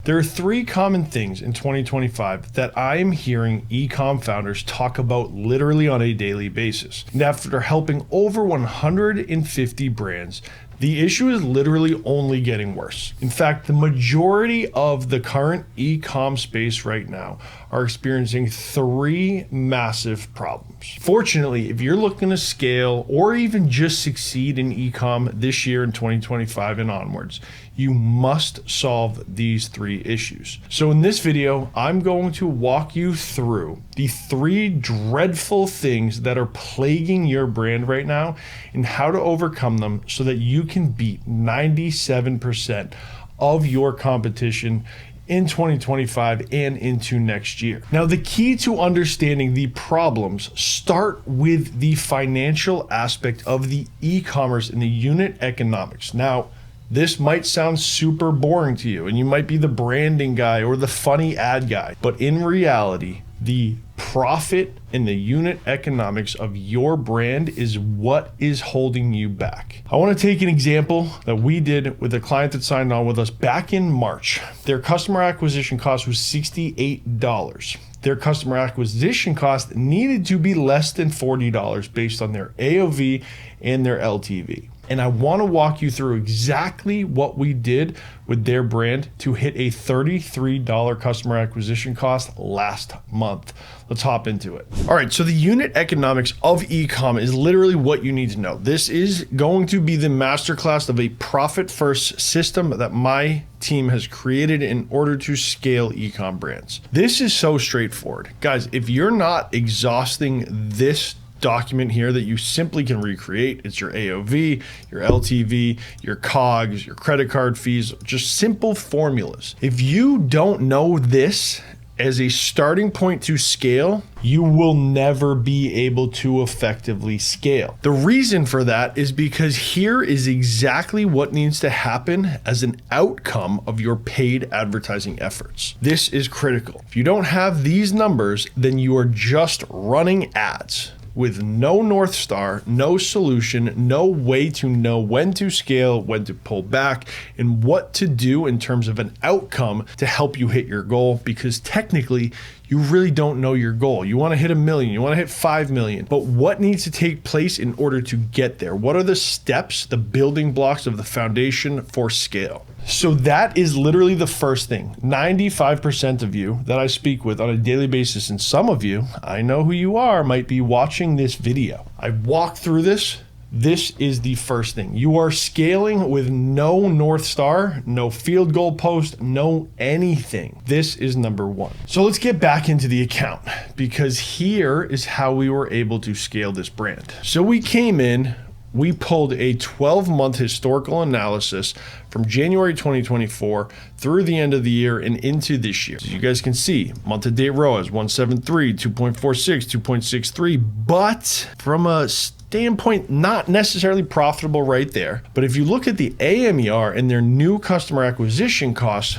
There are three common things in 2025 that I am hearing Ecom founders talk about literally on a daily basis. And after helping over 150 brands, the issue is literally only getting worse. In fact, the majority of the current e-com space right now are experiencing three massive problems. Fortunately, if you're looking to scale or even just succeed in e-com this year in 2025 and onwards, you must solve these three issues. So in this video, I'm going to walk you through the three dreadful things that are plaguing your brand right now and how to overcome them so that you can beat 97% of your competition in 2025 and into next year. Now, the key to understanding the problems start with the financial aspect of the e-commerce and the unit economics. Now, this might sound super boring to you, and you might be the branding guy or the funny ad guy, but in reality, the profit and the unit economics of your brand is what is holding you back. I want to take an example that we did with a client that signed on with us back in March. Their customer acquisition cost was $68. Their customer acquisition cost needed to be less than $40 based on their AOV and their LTV. And I want to walk you through exactly what we did with their brand to hit a $33 customer acquisition cost last month. Let's hop into it. All right, so the unit economics of ecom is literally what you need to know. This is going to be the masterclass of a profit-first system that my team has created in order to scale ecom brands. This is so straightforward. Guys, if you're not exhausting this document here that you simply can recreate, it's your AOV, your LTV, your COGS, your credit card fees, just simple formulas. If you don't know this as a starting point to scale, you will never be able to effectively scale. The reason for that is because here is exactly what needs to happen as an outcome of your paid advertising efforts. This is critical. If you don't have these numbers, then you are just running ads with no North Star, no solution, no way to know when to scale, when to pull back, and what to do in terms of an outcome to help you hit your goal, because technically you really don't know your goal. You want to hit 1 million, you want to hit 5 million, but what needs to take place in order to get there? What are the steps, the building blocks of the foundation for scale? So that is literally the first thing. 95% of you that I speak with on a daily basis, and some of you, I know who you are, might be watching this video. I walk through this. This is the first thing. You are scaling with no North Star, no field goal post, no anything. This is number one. So let's get back into the account, because here is how we were able to scale this brand. So we came in, we pulled a 12-month historical analysis from January 2024 through the end of the year and into this year. As you guys can see, month-to-date ROAS 173, 2.46, 2.63, but from a standpoint, not necessarily profitable right there. But if you look at the AMER and their new customer acquisition costs,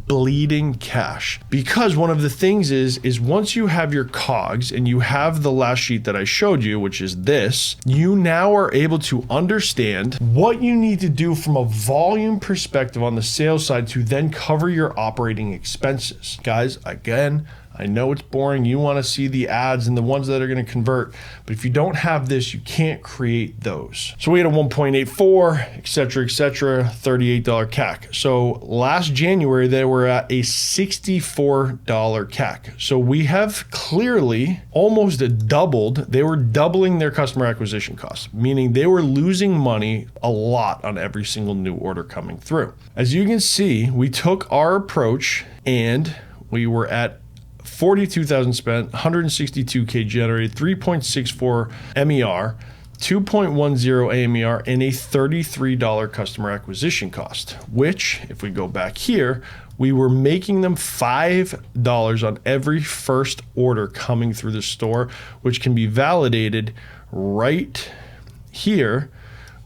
bleeding cash. Because one of the things is once you have your COGS and you have the last sheet that I showed you, which is this, you now are able to understand what you need to do from a volume perspective on the sales side to then cover your operating expenses. Guys, again, I know it's boring. You want to see the ads and the ones that are going to convert, but if you don't have this, you can't create those. So we had a 1.84, et cetera, $38 CAC. So last January, they were at a $64 CAC. So we have clearly almost doubled. They were doubling their customer acquisition costs, meaning they were losing money a lot on every single new order coming through. As you can see, we took our approach and we were at 42,000 spent, 162K generated, 3.64 MER, 2.10 AMER, and a $33 customer acquisition cost, which, if we go back here, we were making them $5 on every first order coming through the store, which can be validated right here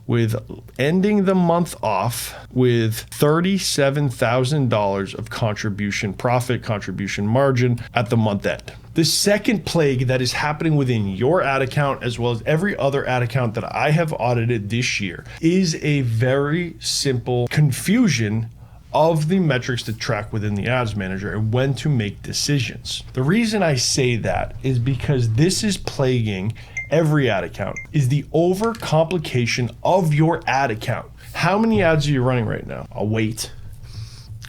with ending the month off with $37,000 of contribution profit, contribution margin at the month end. The second plague that is happening within your ad account, as well as every other ad account that I have audited this year, is a very simple confusion of the metrics to track within the ads manager and when to make decisions. The reason I say that is because this is plaguing every ad account, is the overcomplication of your ad account. How many ads are you running right now? I'll wait.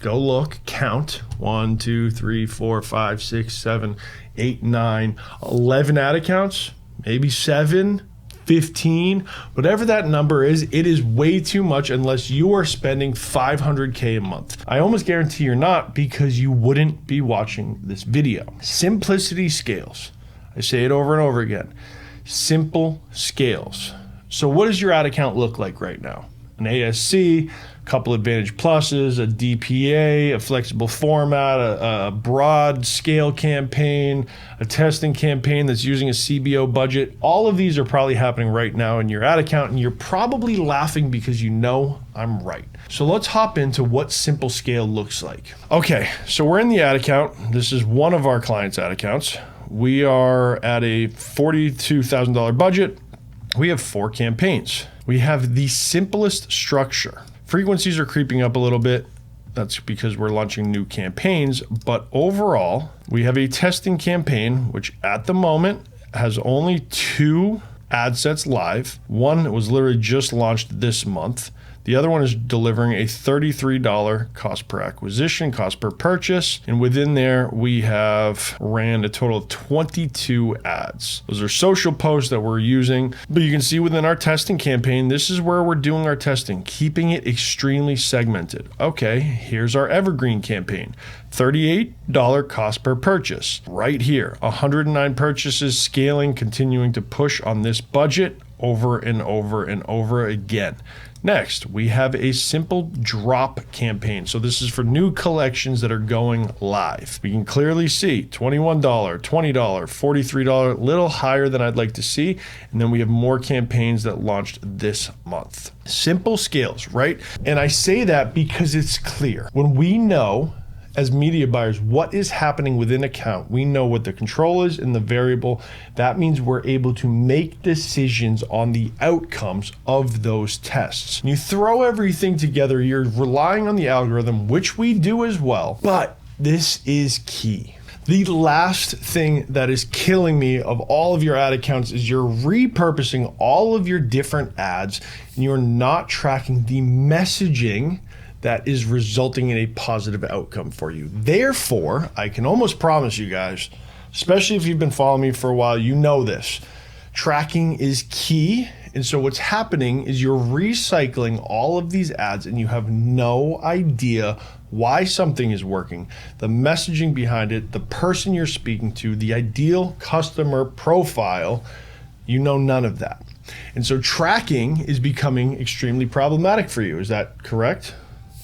Go look, count. 1, 2, 3, 4, 5, 6, 7, 8, 9, 11 ad accounts, maybe 7, 15, whatever that number is, it is way too much unless you are spending $500K a month. I almost guarantee you're not, because you wouldn't be watching this video. Simplicity scales. I say it over and over again. Simple scales. So what does your ad account look like right now? An ASC, a couple Advantage Pluses, a DPA, a flexible format, a broad scale campaign, a testing campaign that's using a CBO budget. All of these are probably happening right now in your ad account, and you're probably laughing because you know I'm right. So let's hop into what simple scale looks like. Okay, so we're in the ad account. This is one of our clients' ad accounts. We are at a $42,000 budget. We have 4 campaigns. We have the simplest structure. Frequencies are creeping up a little bit. That's because we're launching new campaigns. But overall, we have a testing campaign, which at the moment has only 2 ad sets live. One was literally just launched this month. The other one is delivering a $33 cost per acquisition, cost per purchase. And within there, we have ran a total of 22 ads. Those are social posts that we're using. But you can see within our testing campaign, this is where we're doing our testing, keeping it extremely segmented. Okay, here's our evergreen campaign. $38 cost per purchase. Right here, 109 purchases, scaling, continuing to push on this budget over and over and over again. Next, we have a simple drop campaign. So this is for new collections that are going live. We can clearly see $21, $20, $43, a little higher than I'd like to see. And then we have more campaigns that launched this month. Simple scales, right? And I say that because it's clear. When we know as media buyers what is happening within account, we know what the control is in the variable. That means we're able to make decisions on the outcomes of those tests. And you throw everything together, you're relying on the algorithm, which we do as well, but this is key. The last thing that is killing me of all of your ad accounts is you're repurposing all of your different ads and you're not tracking the messaging that is resulting in a positive outcome for you. Therefore, I can almost promise you guys, especially if you've been following me for a while, you know this. Tracking is key. And so what's happening is you're recycling all of these ads and you have no idea why something is working, the messaging behind it, the person you're speaking to, the ideal customer profile. You know none of that. And so tracking is becoming extremely problematic for you. Is that correct?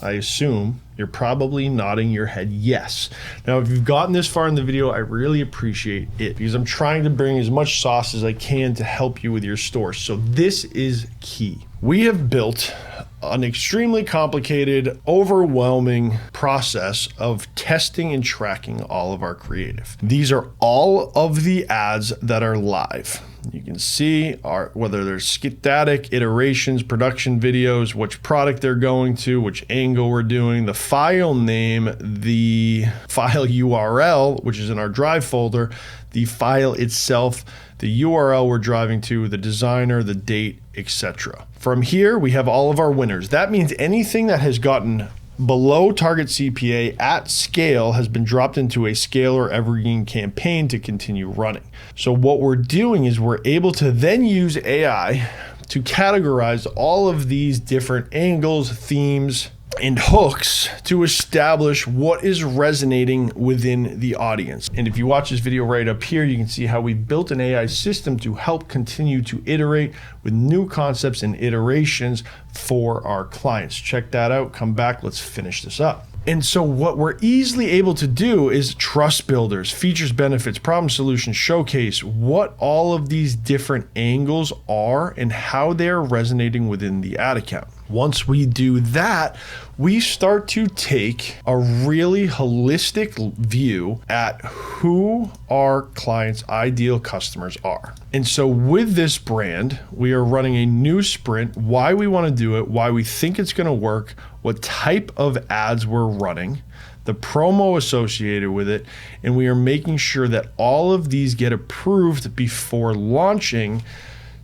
I assume you're probably nodding your head yes. Now, if you've gotten this far in the video, I really appreciate it because I'm trying to bring as much sauce as I can to help you with your store. So this is key. We have built an extremely complicated, overwhelming process of testing and tracking all of our creative. These are all of the ads that are live. You can see whether they're static, iterations, production videos, which product they're going to, which angle we're doing, the file name, the file URL, which is in our drive folder, the file itself, the URL we're driving to, the designer, the date, etc. From here, we have all of our winners. That means anything that has gotten below target CPA at scale has been dropped into a scale or evergreen campaign to continue running. So what we're doing is we're able to then use AI to categorize all of these different angles, themes, and hooks to establish what is resonating within the audience. And if you watch this video right up here, you can see how we built an AI system to help continue to iterate with new concepts and iterations for our clients. Check that out, come back, let's finish this up. And so what we're easily able to do is trust builders, features, benefits, problem solutions, showcase what all of these different angles are and how they're resonating within the ad account. Once we do that, we start to take a really holistic view at who our clients' ideal customers are. And so with this brand, we are running a new sprint, why we want to do it, why we think it's going to work, what type of ads we're running, the promo associated with it, and we are making sure that all of these get approved before launching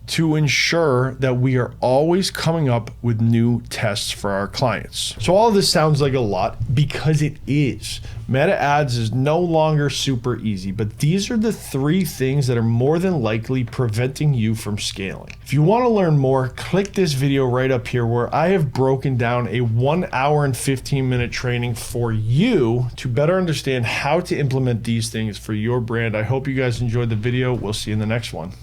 to ensure that we are always coming up with new tests for our clients. So all of this sounds like a lot because it is. Meta ads is no longer super easy, but these are the 3 things that are more than likely preventing you from scaling. If you want to learn more, click this video right up here where I have broken down a 1 hour and 15-minute training for you to better understand how to implement these things for your brand. I hope you guys enjoyed the video. We'll see you in the next one.